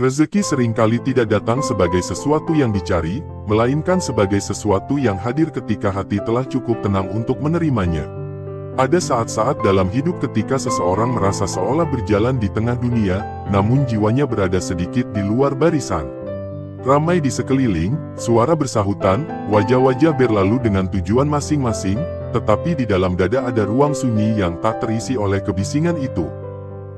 Rezeki seringkali tidak datang sebagai sesuatu yang dicari, melainkan sebagai sesuatu yang hadir ketika hati telah cukup tenang untuk menerimanya. Ada saat-saat dalam hidup ketika seseorang merasa seolah berjalan di tengah dunia, namun jiwanya berada sedikit di luar barisan. Ramai di sekeliling, suara bersahutan, wajah-wajah berlalu dengan tujuan masing-masing, tetapi di dalam dada ada ruang sunyi yang tak terisi oleh kebisingan itu.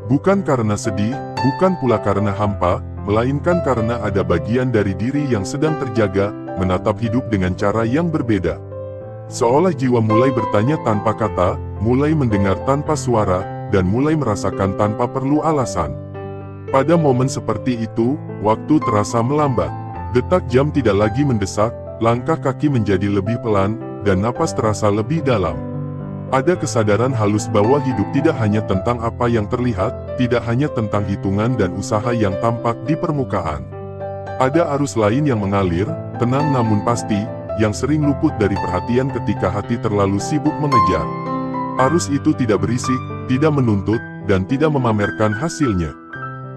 Bukan karena sedih, bukan pula karena hampa, melainkan karena ada bagian dari diri yang sedang terjaga, menatap hidup dengan cara yang berbeda. Seolah jiwa mulai bertanya tanpa kata, mulai mendengar tanpa suara, dan mulai merasakan tanpa perlu alasan. Pada momen seperti itu, waktu terasa melambat. Detak jam tidak lagi mendesak, langkah kaki menjadi lebih pelan, dan napas terasa lebih dalam. Ada kesadaran halus bahwa hidup tidak hanya tentang apa yang terlihat, tidak hanya tentang hitungan dan usaha yang tampak di permukaan. Ada arus lain yang mengalir, tenang namun pasti, yang sering luput dari perhatian ketika hati terlalu sibuk mengejar. Arus itu tidak berisik, tidak menuntut, dan tidak memamerkan hasilnya.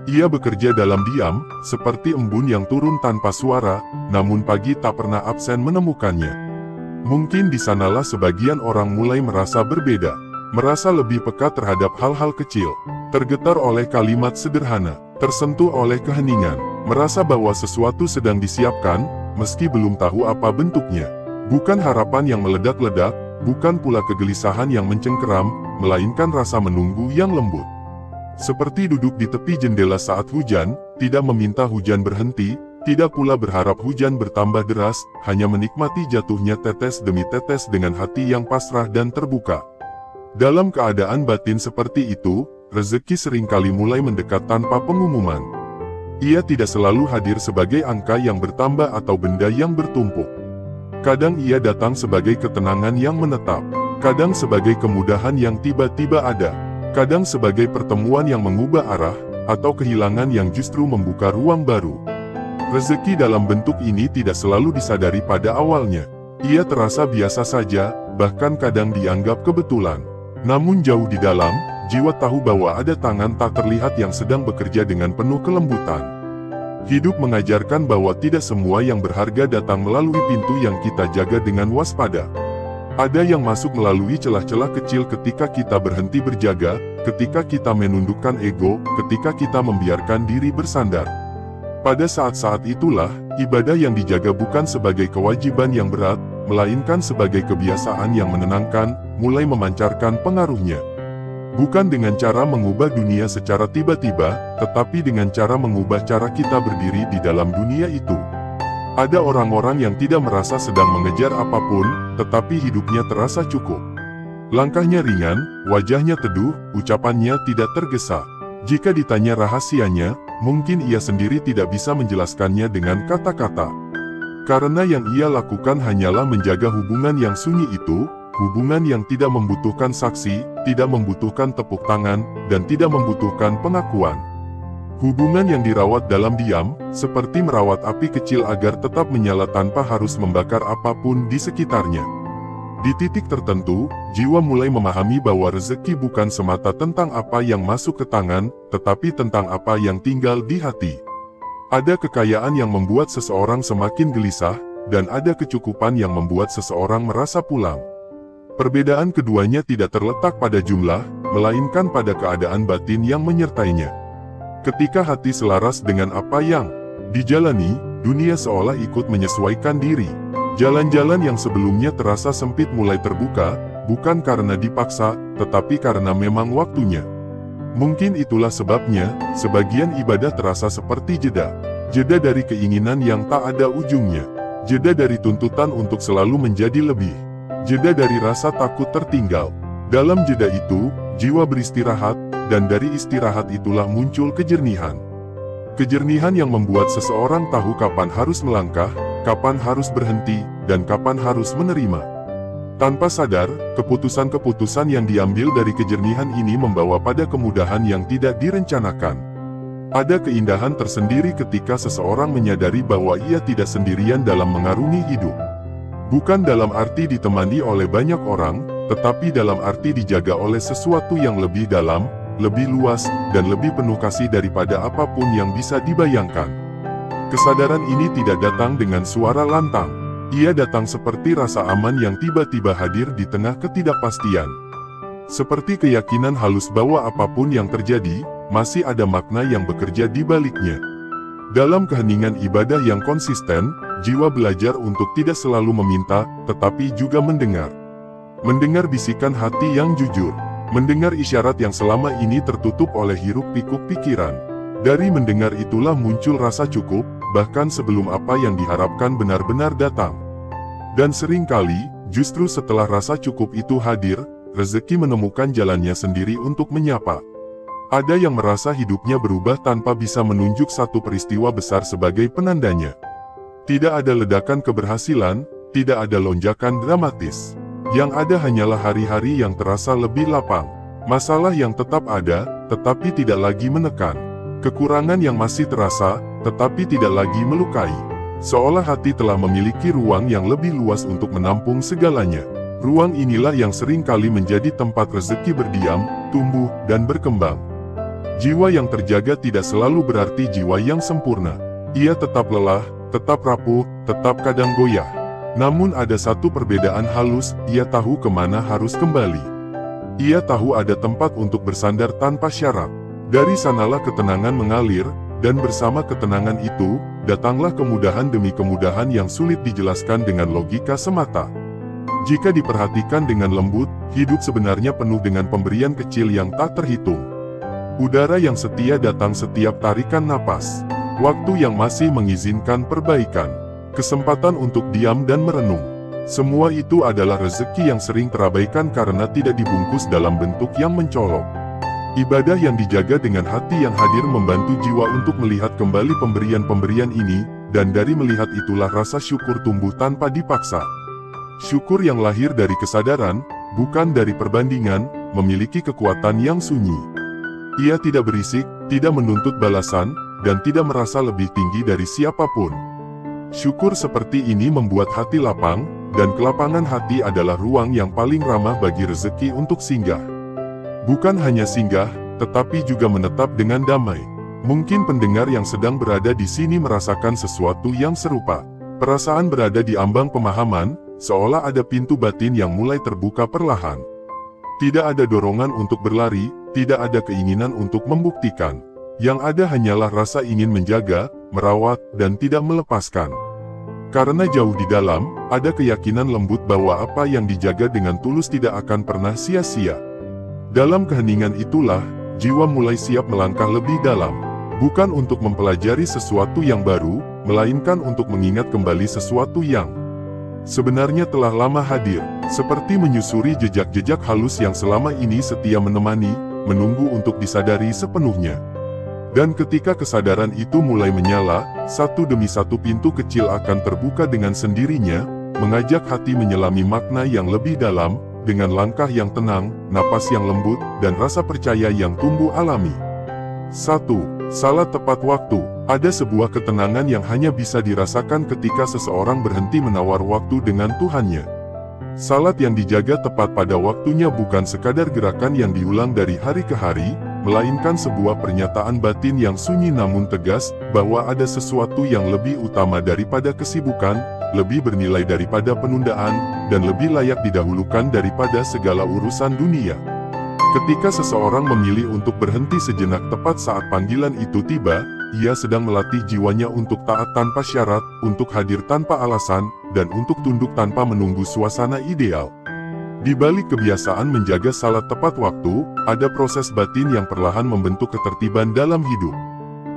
Ia bekerja dalam diam, seperti embun yang turun tanpa suara, namun pagi tak pernah absen menemukannya. Mungkin di sanalah sebagian orang mulai merasa berbeda, merasa lebih peka terhadap hal-hal kecil, tergetar oleh kalimat sederhana, tersentuh oleh keheningan, merasa bahwa sesuatu sedang disiapkan, meski belum tahu apa bentuknya. Bukan harapan yang meledak-ledak, bukan pula kegelisahan yang mencengkeram, melainkan rasa menunggu yang lembut. Seperti duduk di tepi jendela saat hujan, tidak meminta hujan berhenti, tidak pula berharap hujan bertambah deras, hanya menikmati jatuhnya tetes demi tetes dengan hati yang pasrah dan terbuka. Dalam keadaan batin seperti itu, rezeki seringkali mulai mendekat tanpa pengumuman. Ia tidak selalu hadir sebagai angka yang bertambah atau benda yang bertumpuk. Kadang ia datang sebagai ketenangan yang menetap, kadang sebagai kemudahan yang tiba-tiba ada, kadang sebagai pertemuan yang mengubah arah, atau kehilangan yang justru membuka ruang baru. Rezeki dalam bentuk ini tidak selalu disadari pada awalnya. Ia terasa biasa saja, bahkan kadang dianggap kebetulan. Namun jauh di dalam, jiwa tahu bahwa ada tangan tak terlihat yang sedang bekerja dengan penuh kelembutan. Hidup mengajarkan bahwa tidak semua yang berharga datang melalui pintu yang kita jaga dengan waspada. Ada yang masuk melalui celah-celah kecil ketika kita berhenti berjaga, ketika kita menundukkan ego, ketika kita membiarkan diri bersandar. Pada saat-saat itulah, ibadah yang dijaga bukan sebagai kewajiban yang berat, melainkan sebagai kebiasaan yang menenangkan, mulai memancarkan pengaruhnya. Bukan dengan cara mengubah dunia secara tiba-tiba, tetapi dengan cara mengubah cara kita berdiri di dalam dunia itu. Ada orang-orang yang tidak merasa sedang mengejar apapun, tetapi hidupnya terasa cukup. Langkahnya ringan, wajahnya teduh, ucapannya tidak tergesa. Jika ditanya rahasianya, mungkin ia sendiri tidak bisa menjelaskannya dengan kata-kata. Karena yang ia lakukan hanyalah menjaga hubungan yang sunyi itu, hubungan yang tidak membutuhkan saksi, tidak membutuhkan tepuk tangan, dan tidak membutuhkan pengakuan. Hubungan yang dirawat dalam diam, seperti merawat api kecil agar tetap menyala tanpa harus membakar apapun di sekitarnya. Di titik tertentu, jiwa mulai memahami bahwa rezeki bukan semata tentang apa yang masuk ke tangan, tetapi tentang apa yang tinggal di hati. Ada kekayaan yang membuat seseorang semakin gelisah, dan ada kecukupan yang membuat seseorang merasa pulang. Perbedaan keduanya tidak terletak pada jumlah, melainkan pada keadaan batin yang menyertainya. Ketika hati selaras dengan apa yang dijalani, dunia seolah ikut menyesuaikan diri. Jalan-jalan yang sebelumnya terasa sempit mulai terbuka, bukan karena dipaksa, tetapi karena memang waktunya. Mungkin itulah sebabnya, sebagian ibadah terasa seperti jeda. Jeda dari keinginan yang tak ada ujungnya. Jeda dari tuntutan untuk selalu menjadi lebih. Jeda dari rasa takut tertinggal. Dalam jeda itu, jiwa beristirahat, dan dari istirahat itulah muncul kejernihan. Kejernihan yang membuat seseorang tahu kapan harus melangkah, kapan harus berhenti, dan kapan harus menerima. Tanpa sadar, keputusan-keputusan yang diambil dari kejernihan ini membawa pada kemudahan yang tidak direncanakan. Ada keindahan tersendiri ketika seseorang menyadari bahwa ia tidak sendirian dalam mengarungi hidup. Bukan dalam arti ditemani oleh banyak orang, tetapi dalam arti dijaga oleh sesuatu yang lebih dalam, lebih luas, dan lebih penuh kasih daripada apapun yang bisa dibayangkan. Kesadaran ini tidak datang dengan suara lantang. Ia datang seperti rasa aman yang tiba-tiba hadir di tengah ketidakpastian. Seperti keyakinan halus bahwa apapun yang terjadi, masih ada makna yang bekerja di baliknya. Dalam keheningan ibadah yang konsisten, jiwa belajar untuk tidak selalu meminta, tetapi juga mendengar. Mendengar bisikan hati yang jujur. Mendengar isyarat yang selama ini tertutup oleh hiruk-pikuk pikiran. Dari mendengar itulah muncul rasa cukup, bahkan sebelum apa yang diharapkan benar-benar datang. Dan seringkali, justru setelah rasa cukup itu hadir, rezeki menemukan jalannya sendiri untuk menyapa. Ada yang merasa hidupnya berubah tanpa bisa menunjuk satu peristiwa besar sebagai penandanya. Tidak ada ledakan keberhasilan, tidak ada lonjakan dramatis. Yang ada hanyalah hari-hari yang terasa lebih lapang. Masalah yang tetap ada, tetapi tidak lagi menekan. Kekurangan yang masih terasa, tetapi tidak lagi melukai. Seolah hati telah memiliki ruang yang lebih luas untuk menampung segalanya. Ruang inilah yang sering kali menjadi tempat rezeki berdiam, tumbuh, dan berkembang. Jiwa yang terjaga tidak selalu berarti jiwa yang sempurna. Ia tetap lelah, tetap rapuh, tetap kadang goyah. Namun ada satu perbedaan halus, ia tahu kemana harus kembali. Ia tahu ada tempat untuk bersandar tanpa syarat. Dari sanalah ketenangan mengalir, dan bersama ketenangan itu, datanglah kemudahan demi kemudahan yang sulit dijelaskan dengan logika semata. Jika diperhatikan dengan lembut, hidup sebenarnya penuh dengan pemberian kecil yang tak terhitung. Udara yang setia datang setiap tarikan napas. Waktu yang masih mengizinkan perbaikan. Kesempatan untuk diam dan merenung. Semua itu adalah rezeki yang sering terabaikan karena tidak dibungkus dalam bentuk yang mencolok. Ibadah yang dijaga dengan hati yang hadir membantu jiwa untuk melihat kembali pemberian-pemberian ini, dan dari melihat itulah rasa syukur tumbuh tanpa dipaksa. Syukur yang lahir dari kesadaran, bukan dari perbandingan, memiliki kekuatan yang sunyi. Ia tidak berisik, tidak menuntut balasan, dan tidak merasa lebih tinggi dari siapapun. Syukur seperti ini membuat hati lapang, dan kelapangan hati adalah ruang yang paling ramah bagi rezeki untuk singgah. Bukan hanya singgah, tetapi juga menetap dengan damai. Mungkin pendengar yang sedang berada di sini merasakan sesuatu yang serupa. Perasaan berada di ambang pemahaman, seolah ada pintu batin yang mulai terbuka perlahan. Tidak ada dorongan untuk berlari, tidak ada keinginan untuk membuktikan. Yang ada hanyalah rasa ingin menjaga, merawat, dan tidak melepaskan. Karena jauh di dalam, ada keyakinan lembut bahwa apa yang dijaga dengan tulus tidak akan pernah sia-sia. Dalam keheningan itulah, jiwa mulai siap melangkah lebih dalam. Bukan untuk mempelajari sesuatu yang baru, melainkan untuk mengingat kembali sesuatu yang sebenarnya telah lama hadir. Seperti menyusuri jejak-jejak halus yang selama ini setia menemani, menunggu untuk disadari sepenuhnya. Dan ketika kesadaran itu mulai menyala, satu demi satu pintu kecil akan terbuka dengan sendirinya, mengajak hati menyelami makna yang lebih dalam, dengan langkah yang tenang, napas yang lembut, dan rasa percaya yang tumbuh alami. 1. Salat tepat waktu. Ada sebuah ketenangan yang hanya bisa dirasakan ketika seseorang berhenti menawar waktu dengan Tuhannya. Salat yang dijaga tepat pada waktunya bukan sekadar gerakan yang diulang dari hari ke hari, melainkan sebuah pernyataan batin yang sunyi namun tegas, bahwa ada sesuatu yang lebih utama daripada kesibukan, lebih bernilai daripada penundaan, dan lebih layak didahulukan daripada segala urusan dunia. Ketika seseorang memilih untuk berhenti sejenak tepat saat panggilan itu tiba, ia sedang melatih jiwanya untuk taat tanpa syarat, untuk hadir tanpa alasan, dan untuk tunduk tanpa menunggu suasana ideal. Di balik kebiasaan menjaga salat tepat waktu, ada proses batin yang perlahan membentuk ketertiban dalam hidup.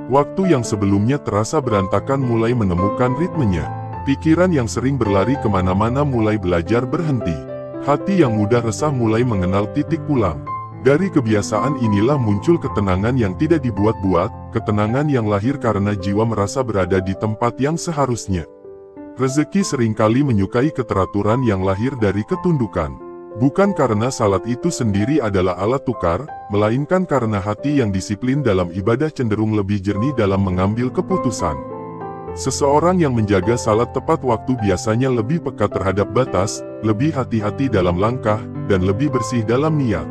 Waktu yang sebelumnya terasa berantakan mulai menemukan ritmenya. Pikiran yang sering berlari kemana-mana mulai belajar berhenti. Hati yang mudah resah mulai mengenal titik pulang. Dari kebiasaan inilah muncul ketenangan yang tidak dibuat-buat, ketenangan yang lahir karena jiwa merasa berada di tempat yang seharusnya. Rezeki seringkali menyukai keteraturan yang lahir dari ketundukan. Bukan karena salat itu sendiri adalah alat tukar, melainkan karena hati yang disiplin dalam ibadah cenderung lebih jernih dalam mengambil keputusan. Seseorang yang menjaga salat tepat waktu biasanya lebih peka terhadap batas, lebih hati-hati dalam langkah, dan lebih bersih dalam niat.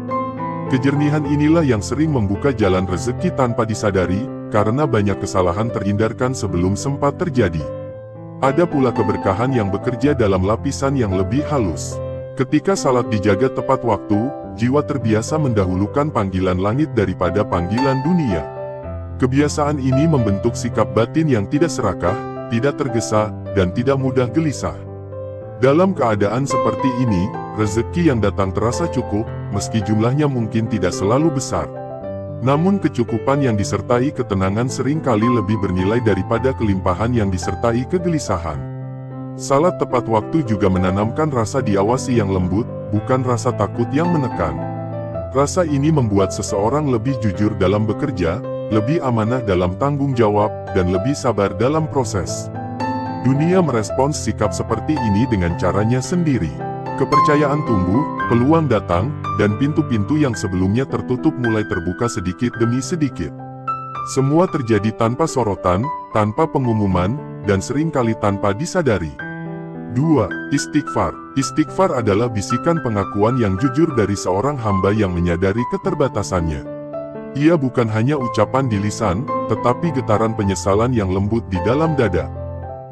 Kejernihan inilah yang sering membuka jalan rezeki tanpa disadari, karena banyak kesalahan terhindarkan sebelum sempat terjadi. Ada pula keberkahan yang bekerja dalam lapisan yang lebih halus. Ketika salat dijaga tepat waktu, jiwa terbiasa mendahulukan panggilan langit daripada panggilan dunia. Kebiasaan ini membentuk sikap batin yang tidak serakah, tidak tergesa, dan tidak mudah gelisah. Dalam keadaan seperti ini, rezeki yang datang terasa cukup, meski jumlahnya mungkin tidak selalu besar. Namun kecukupan yang disertai ketenangan seringkali lebih bernilai daripada kelimpahan yang disertai kegelisahan. Salat tepat waktu juga menanamkan rasa diawasi yang lembut, bukan rasa takut yang menekan. Rasa ini membuat seseorang lebih jujur dalam bekerja, lebih amanah dalam tanggung jawab, dan lebih sabar dalam proses. Dunia merespons sikap seperti ini dengan caranya sendiri. Kepercayaan tumbuh, peluang datang, dan pintu-pintu yang sebelumnya tertutup mulai terbuka sedikit demi sedikit. Semua terjadi tanpa sorotan, tanpa pengumuman, dan seringkali tanpa disadari. 2. Istighfar. Istighfar adalah bisikan pengakuan yang jujur dari seorang hamba yang menyadari keterbatasannya. Ia bukan hanya ucapan di lisan, tetapi getaran penyesalan yang lembut di dalam dada.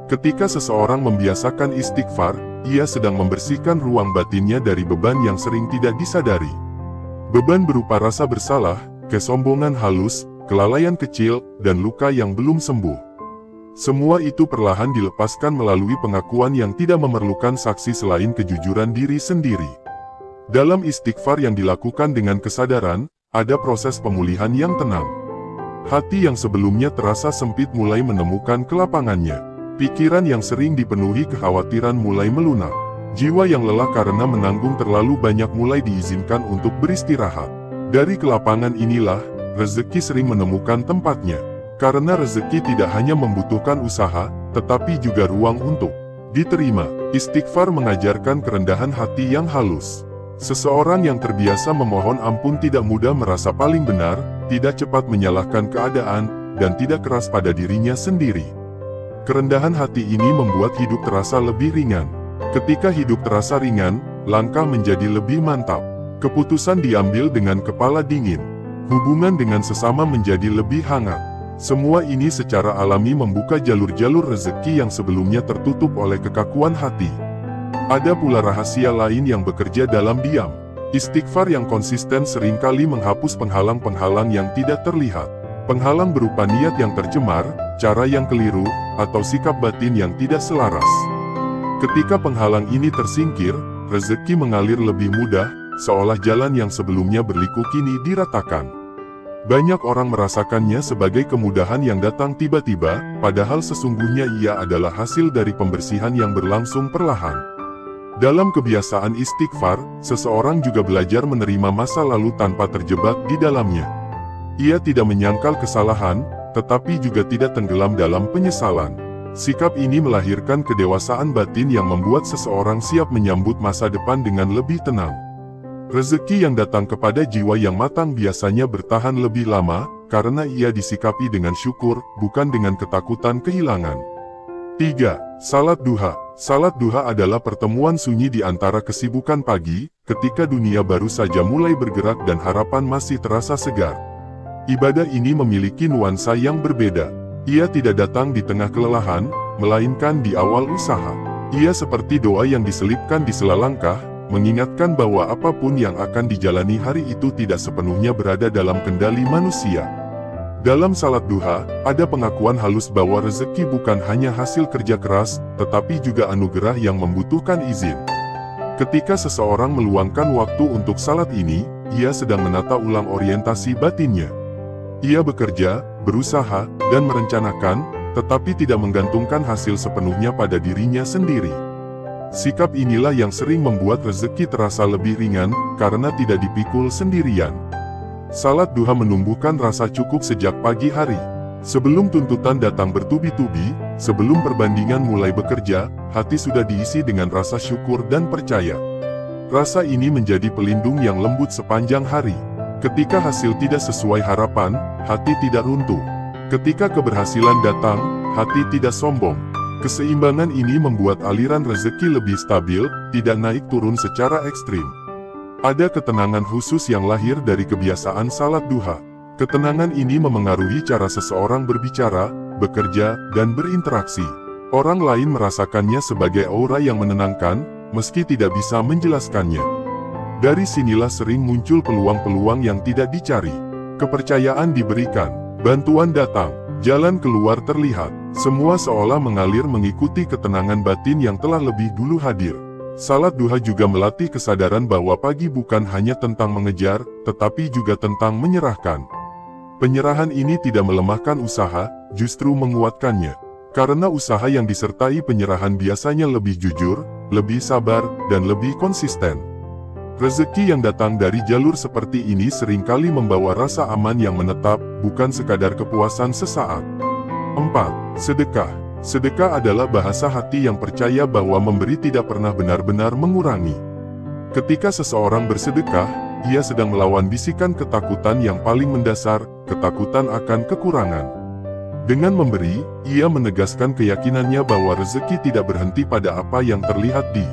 Ketika seseorang membiasakan istighfar, ia sedang membersihkan ruang batinnya dari beban yang sering tidak disadari. Beban berupa rasa bersalah, kesombongan halus, kelalaian kecil, dan luka yang belum sembuh. Semua itu perlahan dilepaskan melalui pengakuan yang tidak memerlukan saksi selain kejujuran diri sendiri. Dalam istighfar yang dilakukan dengan kesadaran, ada proses pemulihan yang tenang. Hati yang sebelumnya terasa sempit mulai menemukan kelapangannya. Pikiran yang sering dipenuhi kekhawatiran mulai melunak. Jiwa yang lelah karena menanggung terlalu banyak mulai diizinkan untuk beristirahat. Dari kelapangan inilah, rezeki sering menemukan tempatnya. Karena rezeki tidak hanya membutuhkan usaha, tetapi juga ruang untuk diterima. Istighfar mengajarkan kerendahan hati yang halus. Seseorang yang terbiasa memohon ampun tidak mudah merasa paling benar, tidak cepat menyalahkan keadaan, dan tidak keras pada dirinya sendiri. Kerendahan hati ini membuat hidup terasa lebih ringan. Ketika hidup terasa ringan, langkah menjadi lebih mantap. Keputusan diambil dengan kepala dingin. Hubungan dengan sesama menjadi lebih hangat. Semua ini secara alami membuka jalur-jalur rezeki yang sebelumnya tertutup oleh kekakuan hati. Ada pula rahasia lain yang bekerja dalam diam. Istighfar yang konsisten seringkali menghapus penghalang-penghalang yang tidak terlihat. Penghalang berupa niat yang tercemar, cara yang keliru, atau sikap batin yang tidak selaras. Ketika penghalang ini tersingkir, rezeki mengalir lebih mudah, seolah jalan yang sebelumnya berliku kini diratakan. Banyak orang merasakannya sebagai kemudahan yang datang tiba-tiba, padahal sesungguhnya ia adalah hasil dari pembersihan yang berlangsung perlahan. Dalam kebiasaan istighfar, seseorang juga belajar menerima masa lalu tanpa terjebak di dalamnya. Ia tidak menyangkal kesalahan, tetapi juga tidak tenggelam dalam penyesalan. Sikap ini melahirkan kedewasaan batin yang membuat seseorang siap menyambut masa depan dengan lebih tenang. Rezeki yang datang kepada jiwa yang matang biasanya bertahan lebih lama, karena ia disikapi dengan syukur, bukan dengan ketakutan kehilangan. 3. Salat duha. Salat duha adalah pertemuan sunyi di antara kesibukan pagi, ketika dunia baru saja mulai bergerak dan harapan masih terasa segar. Ibadah ini memiliki nuansa yang berbeda. Ia tidak datang di tengah kelelahan, melainkan di awal usaha. Ia seperti doa yang diselipkan di sela langkah, mengingatkan bahwa apapun yang akan dijalani hari itu tidak sepenuhnya berada dalam kendali manusia. Dalam salat duha, ada pengakuan halus bahwa rezeki bukan hanya hasil kerja keras, tetapi juga anugerah yang membutuhkan izin. Ketika seseorang meluangkan waktu untuk salat ini, ia sedang menata ulang orientasi batinnya. Ia bekerja, berusaha, dan merencanakan, tetapi tidak menggantungkan hasil sepenuhnya pada dirinya sendiri. Sikap inilah yang sering membuat rezeki terasa lebih ringan, karena tidak dipikul sendirian. Salat duha menumbuhkan rasa cukup sejak pagi hari. Sebelum tuntutan datang bertubi-tubi, sebelum perbandingan mulai bekerja, hati sudah diisi dengan rasa syukur dan percaya. Rasa ini menjadi pelindung yang lembut sepanjang hari. Ketika hasil tidak sesuai harapan, hati tidak runtuh. Ketika keberhasilan datang, hati tidak sombong. Keseimbangan ini membuat aliran rezeki lebih stabil, tidak naik turun secara ekstrim. Ada ketenangan khusus yang lahir dari kebiasaan salat duha. Ketenangan ini memengaruhi cara seseorang berbicara, bekerja, dan berinteraksi. Orang lain merasakannya sebagai aura yang menenangkan, meski tidak bisa menjelaskannya. Dari sinilah sering muncul peluang-peluang yang tidak dicari. Kepercayaan diberikan, bantuan datang, jalan keluar terlihat. Semua seolah mengalir mengikuti ketenangan batin yang telah lebih dulu hadir. Salat duha juga melatih kesadaran bahwa pagi bukan hanya tentang mengejar, tetapi juga tentang menyerahkan. Penyerahan ini tidak melemahkan usaha, justru menguatkannya. Karena usaha yang disertai penyerahan biasanya lebih jujur, lebih sabar, dan lebih konsisten. Rezeki yang datang dari jalur seperti ini seringkali membawa rasa aman yang menetap, bukan sekadar kepuasan sesaat. 4. Sedekah. Sedekah adalah bahasa hati yang percaya bahwa memberi tidak pernah benar-benar mengurangi. Ketika seseorang bersedekah, ia sedang melawan bisikan ketakutan yang paling mendasar, ketakutan akan kekurangan. Dengan memberi, ia menegaskan keyakinannya bahwa rezeki tidak berhenti pada apa yang terlihat di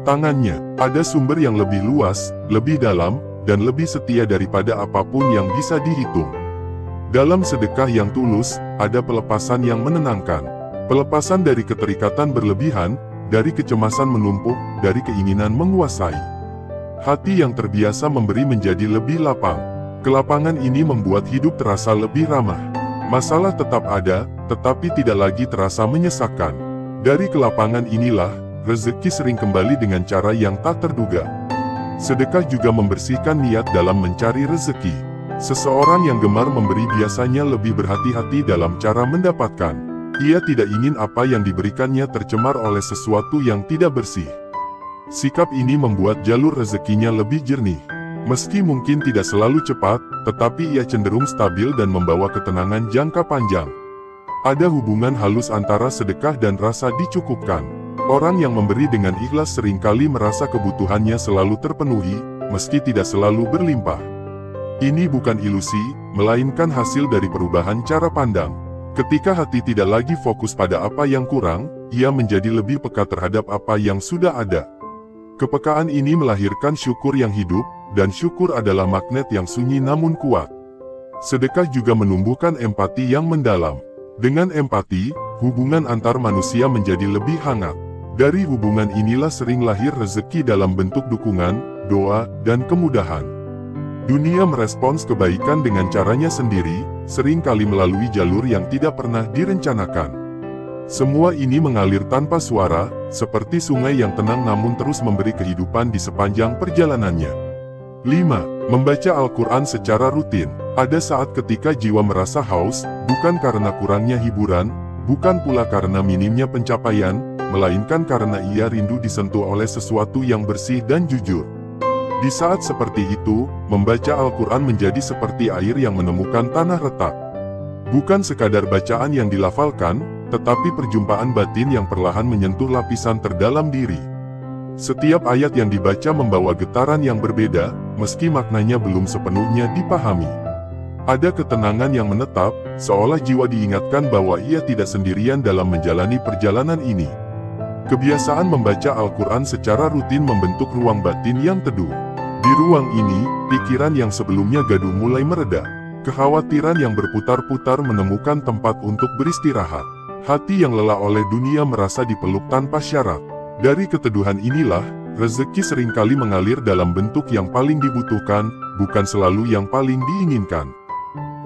tangannya. Ada sumber yang lebih luas, lebih dalam, dan lebih setia daripada apapun yang bisa dihitung. Dalam sedekah yang tulus, ada pelepasan yang menenangkan. Pelepasan dari keterikatan berlebihan, dari kecemasan menumpuk, dari keinginan menguasai. Hati yang terbiasa memberi menjadi lebih lapang. Kelapangan ini membuat hidup terasa lebih ramah. Masalah tetap ada, tetapi tidak lagi terasa menyesakkan. Dari kelapangan inilah, rezeki sering kembali dengan cara yang tak terduga. Sedekah juga membersihkan niat dalam mencari rezeki. Seseorang yang gemar memberi biasanya lebih berhati-hati dalam cara mendapatkan. Ia tidak ingin apa yang diberikannya tercemar oleh sesuatu yang tidak bersih. Sikap ini membuat jalur rezekinya lebih jernih. Meski mungkin tidak selalu cepat, tetapi ia cenderung stabil dan membawa ketenangan jangka panjang. Ada hubungan halus antara sedekah dan rasa dicukupkan. Orang yang memberi dengan ikhlas seringkali merasa kebutuhannya selalu terpenuhi, meski tidak selalu berlimpah. Ini bukan ilusi, melainkan hasil dari perubahan cara pandang. Ketika hati tidak lagi fokus pada apa yang kurang, ia menjadi lebih peka terhadap apa yang sudah ada. Kepekaan ini melahirkan syukur yang hidup, dan syukur adalah magnet yang sunyi namun kuat. Sedekah juga menumbuhkan empati yang mendalam. Dengan empati, hubungan antar manusia menjadi lebih hangat. Dari hubungan inilah sering lahir rezeki dalam bentuk dukungan, doa, dan kemudahan. Dunia merespons kebaikan dengan caranya sendiri, seringkali melalui jalur yang tidak pernah direncanakan. Semua ini mengalir tanpa suara, seperti sungai yang tenang namun terus memberi kehidupan di sepanjang perjalanannya. 5. Membaca Al-Quran secara rutin. Ada saat ketika jiwa merasa haus, bukan karena kurangnya hiburan, bukan pula karena minimnya pencapaian, melainkan karena ia rindu disentuh oleh sesuatu yang bersih dan jujur. Di saat seperti itu, membaca Al-Quran menjadi seperti air yang menemukan tanah retak. Bukan sekadar bacaan yang dilafalkan, tetapi perjumpaan batin yang perlahan menyentuh lapisan terdalam diri. Setiap ayat yang dibaca membawa getaran yang berbeda, meski maknanya belum sepenuhnya dipahami. Ada ketenangan yang menetap, seolah jiwa diingatkan bahwa ia tidak sendirian dalam menjalani perjalanan ini. Kebiasaan membaca Al-Quran secara rutin membentuk ruang batin yang teduh. Di ruang ini, pikiran yang sebelumnya gaduh mulai mereda. Kekhawatiran yang berputar-putar menemukan tempat untuk beristirahat. Hati yang lelah oleh dunia merasa dipeluk tanpa syarat. Dari keteduhan inilah, rezeki seringkali mengalir dalam bentuk yang paling dibutuhkan, bukan selalu yang paling diinginkan.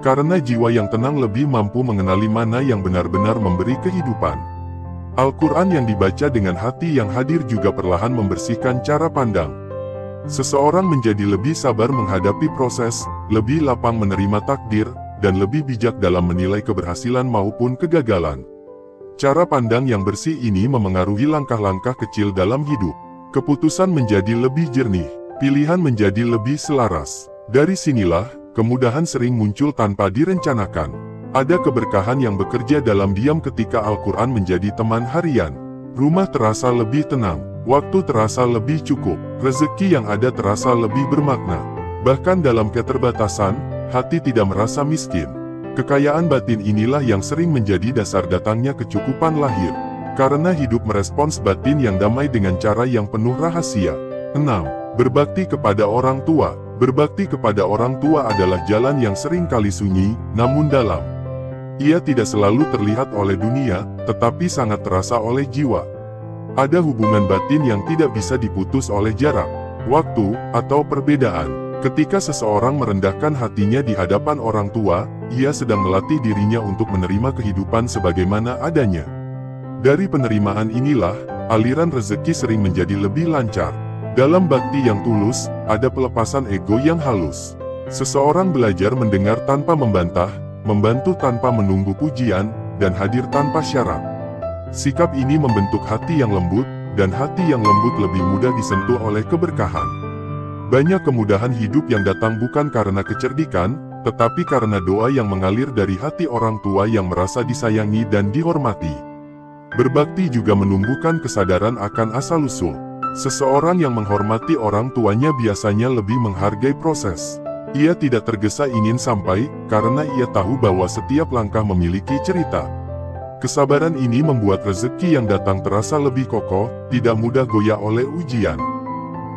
Karena jiwa yang tenang lebih mampu mengenali mana yang benar-benar memberi kehidupan. Al-Quran yang dibaca dengan hati yang hadir juga perlahan membersihkan cara pandang. Seseorang menjadi lebih sabar menghadapi proses, lebih lapang menerima takdir, dan lebih bijak dalam menilai keberhasilan maupun kegagalan. Cara pandang yang bersih ini memengaruhi langkah-langkah kecil dalam hidup. Keputusan menjadi lebih jernih, pilihan menjadi lebih selaras. Dari sinilah, kemudahan sering muncul tanpa direncanakan. Ada keberkahan yang bekerja dalam diam ketika Al-Quran menjadi teman harian. Rumah terasa lebih tenang, waktu terasa lebih cukup, rezeki yang ada terasa lebih bermakna. Bahkan dalam keterbatasan, hati tidak merasa miskin. Kekayaan batin inilah yang sering menjadi dasar datangnya kecukupan lahir. Karena hidup merespons batin yang damai dengan cara yang penuh rahasia. 6. Berbakti kepada orang tua. Berbakti kepada orang tua adalah jalan yang sering kali sunyi, namun dalam. Ia tidak selalu terlihat oleh dunia, tetapi sangat terasa oleh jiwa. Ada hubungan batin yang tidak bisa diputus oleh jarak, waktu, atau perbedaan. Ketika seseorang merendahkan hatinya di hadapan orang tua, ia sedang melatih dirinya untuk menerima kehidupan sebagaimana adanya. Dari penerimaan inilah, aliran rezeki sering menjadi lebih lancar. Dalam bakti yang tulus, ada pelepasan ego yang halus. Seseorang belajar mendengar tanpa membantah, membantu tanpa menunggu pujian, dan hadir tanpa syarat. Sikap ini membentuk hati yang lembut, dan hati yang lembut lebih mudah disentuh oleh keberkahan. Banyak kemudahan hidup yang datang bukan karena kecerdikan, tetapi karena doa yang mengalir dari hati orang tua yang merasa disayangi dan dihormati. Berbakti juga menumbuhkan kesadaran akan asal-usul. Seseorang yang menghormati orang tuanya biasanya lebih menghargai proses. Ia tidak tergesa ingin sampai, karena ia tahu bahwa setiap langkah memiliki cerita. Kesabaran ini membuat rezeki yang datang terasa lebih kokoh, tidak mudah goyah oleh ujian.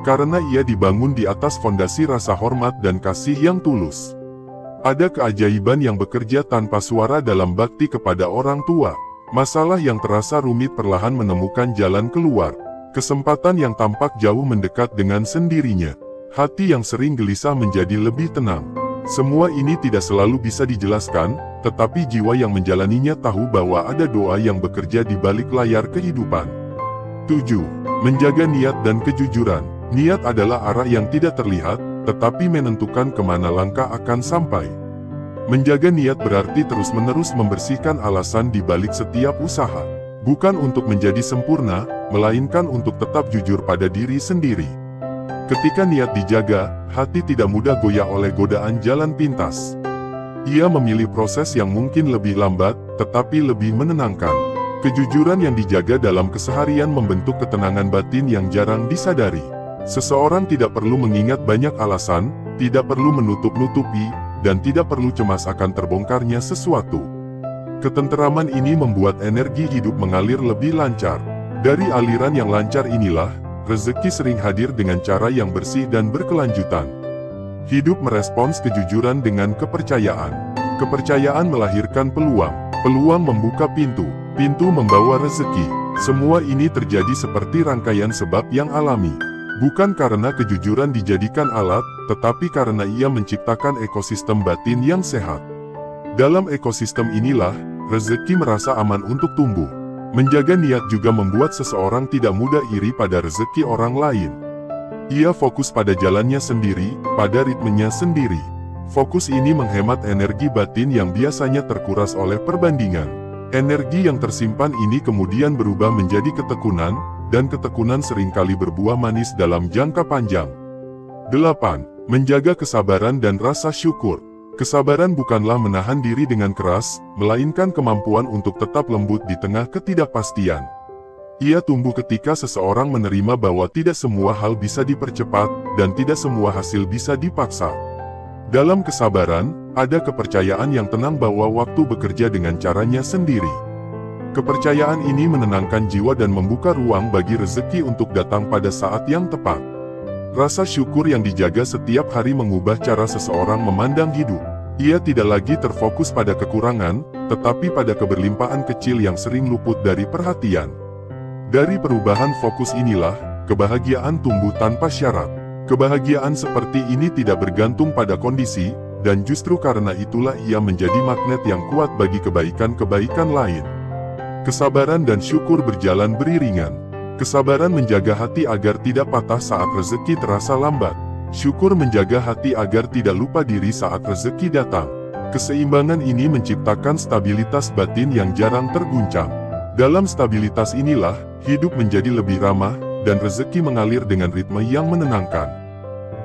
Karena ia dibangun di atas fondasi rasa hormat dan kasih yang tulus. Ada keajaiban yang bekerja tanpa suara dalam bakti kepada orang tua. Masalah yang terasa rumit perlahan menemukan jalan keluar. Kesempatan yang tampak jauh mendekat dengan sendirinya. Hati yang sering gelisah menjadi lebih tenang. Semua ini tidak selalu bisa dijelaskan, tetapi jiwa yang menjalaninya tahu bahwa ada doa yang bekerja di balik layar kehidupan. 7. Menjaga niat dan kejujuran. Niat adalah arah yang tidak terlihat, tetapi menentukan kemana langkah akan sampai. Menjaga niat berarti terus-menerus membersihkan alasan di balik setiap usaha. Bukan untuk menjadi sempurna, melainkan untuk tetap jujur pada diri sendiri. Ketika niat dijaga, hati tidak mudah goyah oleh godaan jalan pintas. Ia memilih proses yang mungkin lebih lambat, tetapi lebih menenangkan. Kejujuran yang dijaga dalam keseharian membentuk ketenangan batin yang jarang disadari. Seseorang tidak perlu mengingat banyak alasan, tidak perlu menutup-nutupi, dan tidak perlu cemas akan terbongkarnya sesuatu. Ketenteraman ini membuat energi hidup mengalir lebih lancar. Dari aliran yang lancar inilah, rezeki sering hadir dengan cara yang bersih dan berkelanjutan. Hidup merespons kejujuran dengan kepercayaan. Kepercayaan melahirkan peluang. Peluang membuka pintu. Pintu membawa rezeki. Semua ini terjadi seperti rangkaian sebab yang alami. Bukan karena kejujuran dijadikan alat, tetapi karena ia menciptakan ekosistem batin yang sehat. Dalam ekosistem inilah, rezeki merasa aman untuk tumbuh. Menjaga niat juga membuat seseorang tidak mudah iri pada rezeki orang lain. Ia fokus pada jalannya sendiri, pada ritmenya sendiri. Fokus ini menghemat energi batin yang biasanya terkuras oleh perbandingan. Energi yang tersimpan ini kemudian berubah menjadi ketekunan, dan ketekunan seringkali berbuah manis dalam jangka panjang. 8. Menjaga kesabaran dan rasa syukur. Kesabaran bukanlah menahan diri dengan keras, melainkan kemampuan untuk tetap lembut di tengah ketidakpastian. Ia tumbuh ketika seseorang menerima bahwa tidak semua hal bisa dipercepat, dan tidak semua hasil bisa dipaksa. Dalam kesabaran, ada kepercayaan yang tenang bahwa waktu bekerja dengan caranya sendiri. Kepercayaan ini menenangkan jiwa dan membuka ruang bagi rezeki untuk datang pada saat yang tepat. Rasa syukur yang dijaga setiap hari mengubah cara seseorang memandang hidup. Ia tidak lagi terfokus pada kekurangan, tetapi pada keberlimpahan kecil yang sering luput dari perhatian. Dari perubahan fokus inilah, kebahagiaan tumbuh tanpa syarat. Kebahagiaan seperti ini tidak bergantung pada kondisi, dan justru karena itulah ia menjadi magnet yang kuat bagi kebaikan-kebaikan lain. Kesabaran dan syukur berjalan beriringan. Kesabaran menjaga hati agar tidak patah saat rezeki terasa lambat. Syukur menjaga hati agar tidak lupa diri saat rezeki datang. Keseimbangan ini menciptakan stabilitas batin yang jarang terguncang. Dalam stabilitas inilah, hidup menjadi lebih ramah, dan rezeki mengalir dengan ritme yang menenangkan.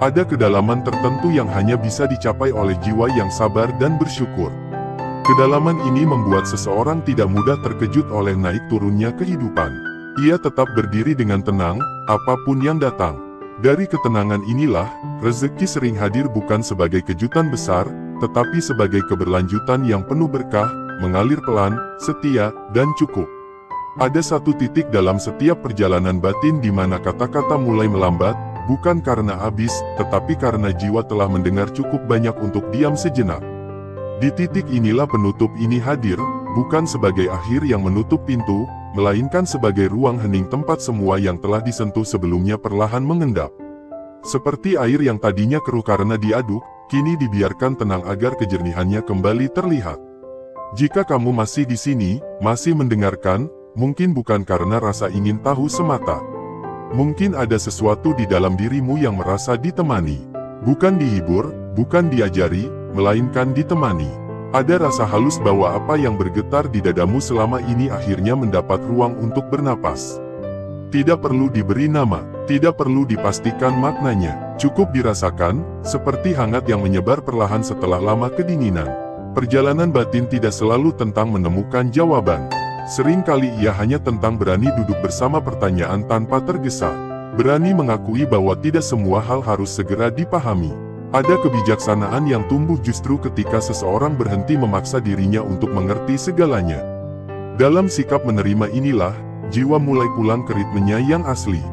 Ada kedalaman tertentu yang hanya bisa dicapai oleh jiwa yang sabar dan bersyukur. Kedalaman ini membuat seseorang tidak mudah terkejut oleh naik turunnya kehidupan. Ia tetap berdiri dengan tenang, apapun yang datang. Dari ketenangan inilah, rezeki sering hadir bukan sebagai kejutan besar, tetapi sebagai keberlanjutan yang penuh berkah, mengalir pelan, setia, dan cukup. Ada satu titik dalam setiap perjalanan batin di mana kata-kata mulai melambat, bukan karena habis, tetapi karena jiwa telah mendengar cukup banyak untuk diam sejenak. Di titik inilah penutup ini hadir, bukan sebagai akhir yang menutup pintu, melainkan sebagai ruang hening tempat semua yang telah disentuh sebelumnya perlahan mengendap. Seperti air yang tadinya keruh karena diaduk, kini dibiarkan tenang agar kejernihannya kembali terlihat. Jika kamu masih di sini, masih mendengarkan, mungkin bukan karena rasa ingin tahu semata. Mungkin ada sesuatu di dalam dirimu yang merasa ditemani. Bukan dihibur, bukan diajari, melainkan ditemani. Ada rasa halus bahwa apa yang bergetar di dadamu selama ini akhirnya mendapat ruang untuk bernapas. Tidak perlu diberi nama, tidak perlu dipastikan maknanya. Cukup dirasakan, seperti hangat yang menyebar perlahan setelah lama kedinginan. Perjalanan batin tidak selalu tentang menemukan jawaban. Seringkali ia hanya tentang berani duduk bersama pertanyaan tanpa tergesa. Berani mengakui bahwa tidak semua hal harus segera dipahami. Ada kebijaksanaan yang tumbuh justru ketika seseorang berhenti memaksa dirinya untuk mengerti segalanya. Dalam sikap menerima inilah, jiwa mulai pulang ke ritmenya yang asli.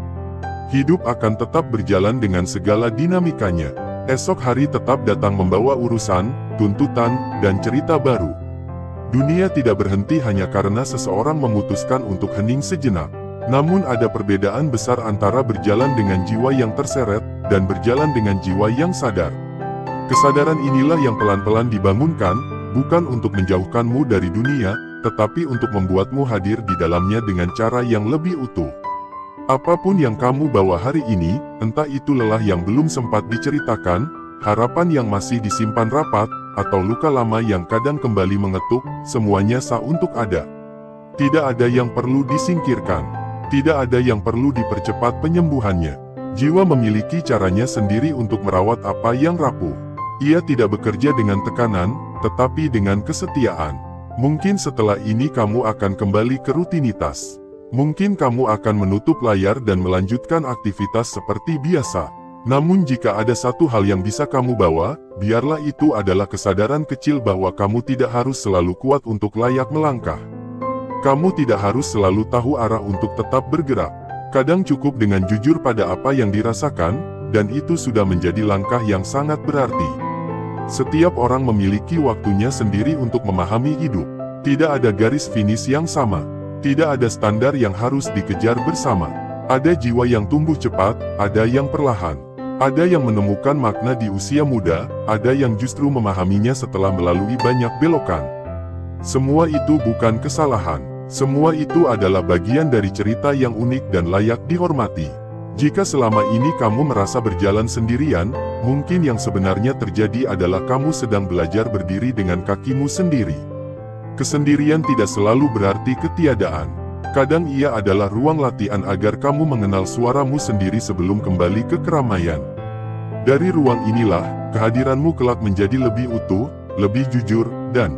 Hidup akan tetap berjalan dengan segala dinamikanya. Esok hari tetap datang membawa urusan, tuntutan, dan cerita baru. Dunia tidak berhenti hanya karena seseorang memutuskan untuk hening sejenak. Namun ada perbedaan besar antara berjalan dengan jiwa yang terseret, dan berjalan dengan jiwa yang sadar. Kesadaran inilah yang pelan-pelan dibangunkan, bukan untuk menjauhkanmu dari dunia, tetapi untuk membuatmu hadir di dalamnya dengan cara yang lebih utuh. Apapun yang kamu bawa hari ini, entah itu lelah yang belum sempat diceritakan, harapan yang masih disimpan rapat, atau luka lama yang kadang kembali mengetuk, semuanya sah untuk ada. Tidak ada yang perlu disingkirkan. Tidak ada yang perlu dipercepat penyembuhannya. Jiwa memiliki caranya sendiri untuk merawat apa yang rapuh. Ia tidak bekerja dengan tekanan, tetapi dengan kesetiaan. Mungkin setelah ini kamu akan kembali ke rutinitas. Mungkin kamu akan menutup layar dan melanjutkan aktivitas seperti biasa. Namun jika ada satu hal yang bisa kamu bawa, biarlah itu adalah kesadaran kecil bahwa kamu tidak harus selalu kuat untuk layak melangkah. Kamu tidak harus selalu tahu arah untuk tetap bergerak. Kadang cukup dengan jujur pada apa yang dirasakan, dan itu sudah menjadi langkah yang sangat berarti. Setiap orang memiliki waktunya sendiri untuk memahami hidup. Tidak ada garis finish yang sama. Tidak ada standar yang harus dikejar bersama. Ada jiwa yang tumbuh cepat, ada yang perlahan. Ada yang menemukan makna di usia muda, ada yang justru memahaminya setelah melalui banyak belokan. Semua itu bukan kesalahan. Semua itu adalah bagian dari cerita yang unik dan layak dihormati. Jika selama ini kamu merasa berjalan sendirian, mungkin yang sebenarnya terjadi adalah kamu sedang belajar berdiri dengan kakimu sendiri. Kesendirian tidak selalu berarti ketiadaan. Kadang ia adalah ruang latihan agar kamu mengenal suaramu sendiri sebelum kembali ke keramaian. Dari ruang inilah, kehadiranmu kelak menjadi lebih utuh, lebih jujur, dan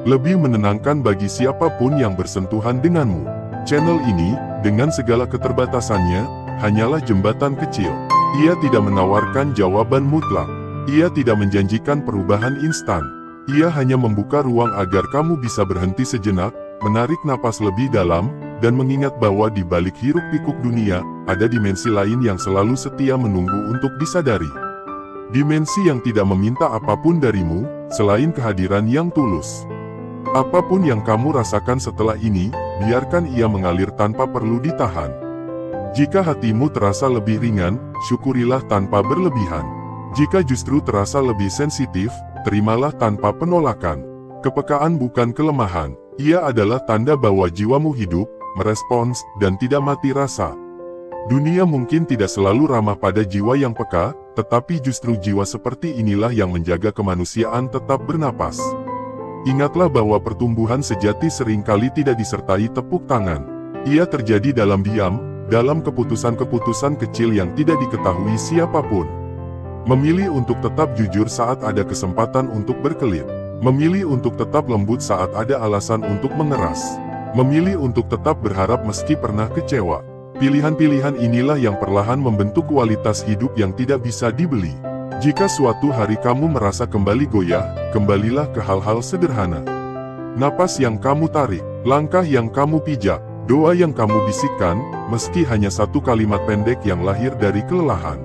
lebih menenangkan bagi siapapun yang bersentuhan denganmu. Channel ini, dengan segala keterbatasannya, hanyalah jembatan kecil. Ia tidak menawarkan jawaban mutlak. Ia tidak menjanjikan perubahan instan. Ia hanya membuka ruang agar kamu bisa berhenti sejenak, menarik napas lebih dalam, dan mengingat bahwa di balik hiruk-pikuk dunia, ada dimensi lain yang selalu setia menunggu untuk disadari. Dimensi yang tidak meminta apapun darimu, selain kehadiran yang tulus. Apapun yang kamu rasakan setelah ini, biarkan ia mengalir tanpa perlu ditahan. Jika hatimu terasa lebih ringan, syukurilah tanpa berlebihan. Jika justru terasa lebih sensitif, terimalah tanpa penolakan. Kepekaan bukan kelemahan, ia adalah tanda bahwa jiwamu hidup, merespons, dan tidak mati rasa. Dunia mungkin tidak selalu ramah pada jiwa yang peka, tetapi justru jiwa seperti inilah yang menjaga kemanusiaan tetap bernapas. Ingatlah bahwa pertumbuhan sejati seringkali tidak disertai tepuk tangan. Ia terjadi dalam diam, dalam keputusan-keputusan kecil yang tidak diketahui siapapun. Memilih untuk tetap jujur saat ada kesempatan untuk berkelit. Memilih untuk tetap lembut saat ada alasan untuk mengeras. Memilih untuk tetap berharap meski pernah kecewa. Pilihan-pilihan inilah yang perlahan membentuk kualitas hidup yang tidak bisa dibeli. Jika suatu hari kamu merasa kembali goyah, kembalilah ke hal-hal sederhana. Napas yang kamu tarik, langkah yang kamu pijak, Doa yang kamu bisikkan, meski hanya satu kalimat pendek yang lahir dari kelelahan.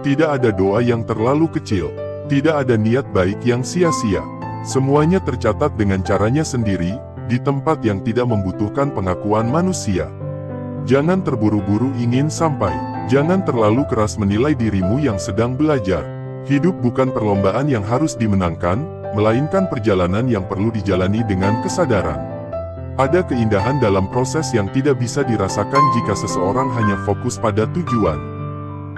Tidak ada doa yang terlalu kecil. Tidak ada niat baik yang sia-sia. Semuanya tercatat dengan caranya sendiri, di tempat yang tidak membutuhkan pengakuan manusia. Jangan terburu-buru ingin sampai. Jangan terlalu keras menilai dirimu yang sedang belajar. Hidup bukan perlombaan yang harus dimenangkan, melainkan perjalanan yang perlu dijalani dengan kesadaran. Ada keindahan dalam proses yang tidak bisa dirasakan jika seseorang hanya fokus pada tujuan.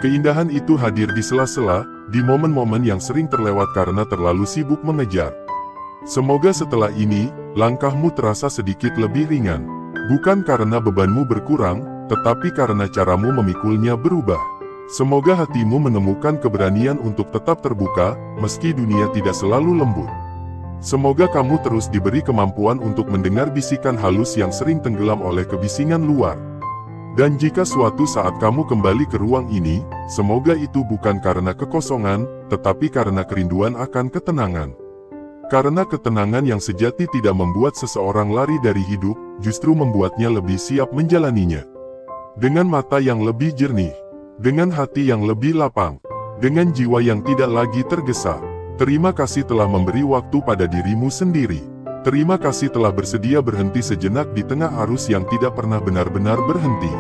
Keindahan itu hadir di sela-sela, di momen-momen yang sering terlewat karena terlalu sibuk mengejar. Semoga setelah ini, langkahmu terasa sedikit lebih ringan. Bukan karena bebanmu berkurang, tetapi karena caramu memikulnya berubah. Semoga hatimu menemukan keberanian untuk tetap terbuka, meski dunia tidak selalu lembut. Semoga kamu terus diberi kemampuan untuk mendengar bisikan halus yang sering tenggelam oleh kebisingan luar. Dan jika suatu saat kamu kembali ke ruang ini, semoga itu bukan karena kekosongan, tetapi karena kerinduan akan ketenangan. Karena ketenangan yang sejati tidak membuat seseorang lari dari hidup, justru membuatnya lebih siap menjalaninya. Dengan mata yang lebih jernih, dengan hati yang lebih lapang, dengan jiwa yang tidak lagi tergesa. Terima kasih telah memberi waktu pada dirimu sendiri. Terima kasih telah bersedia berhenti sejenak di tengah arus yang tidak pernah benar-benar berhenti.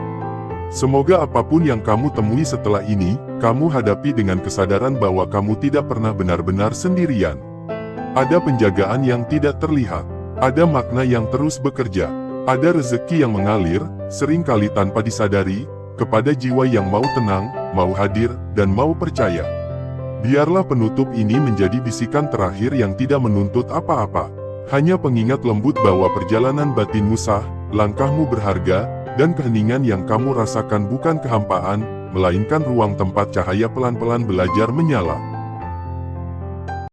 Semoga apapun yang kamu temui setelah ini, kamu hadapi dengan kesadaran bahwa kamu tidak pernah benar-benar sendirian. Ada penjagaan yang tidak terlihat. Ada makna yang terus bekerja. Ada rezeki yang mengalir, seringkali tanpa disadari, kepada jiwa yang mau tenang, mau hadir, dan mau percaya. Biarlah penutup ini menjadi bisikan terakhir yang tidak menuntut apa-apa. Hanya pengingat lembut bahwa perjalanan batinmu sah, langkahmu berharga, dan keheningan yang kamu rasakan bukan kehampaan, melainkan ruang tempat cahaya pelan-pelan belajar menyala.